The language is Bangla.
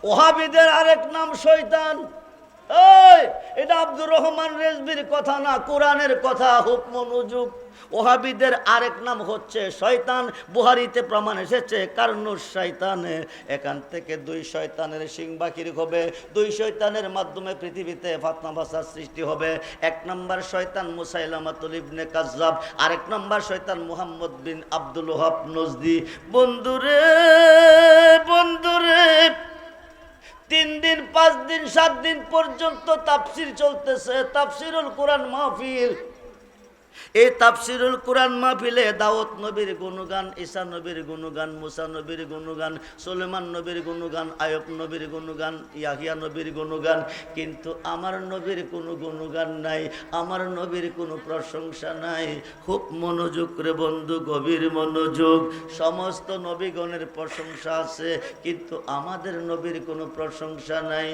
ওহাবিদের আরেক নাম শয়তান। এই, এটা আব্দুর রহমান রেজভির কথা না, কোরআনের কথা। খুব মনোযোগ। ওহাবিদের আরেক নাম হচ্ছে শয়তান। বুহারিতে প্রমাণ এসেছে কারনুস শয়তানে। এখান থেকে দুই শয়তানের সিং বাকির হবে। দুই শয়তানের মাধ্যমে পৃথিবীতে ফাতনা বাসার সৃষ্টি হবে। এক নম্বর শয়তান মুসাইলামাতুল ইবনে কাজ্জাব, আরেক নম্বর শয়তান মুহাম্মদ বিন আব্দুল ওহাব নজদি। বন্ধুরে, বন্ধুরে, 3 দিন 5 দিন 7 দিন পর্যন্ত তাফসির চলতেছে, তাফসিরুল কোরআন মাহফিল। এই তাফসিরুল কোরআন মাহফিলে দাউদ নবীর গুণগান, ঈসা নবীর গুণগান, মুসা নবীর গুণগান, সুলেমান নবীর গুণগান, আয়ুব নবীর গুণগান, ইয়াহিয়া নবীর গুণগান। কিন্তু আমার নবীর কোনো গুণগান নাই, আমার নবীর কোনো প্রশংসা নাই। খুব মনোযোগ রে বন্ধু, গভীর মনোযোগ। সমস্ত নবীগণের প্রশংসা আছে, কিন্তু আমাদের নবীর কোনো প্রশংসা নাই।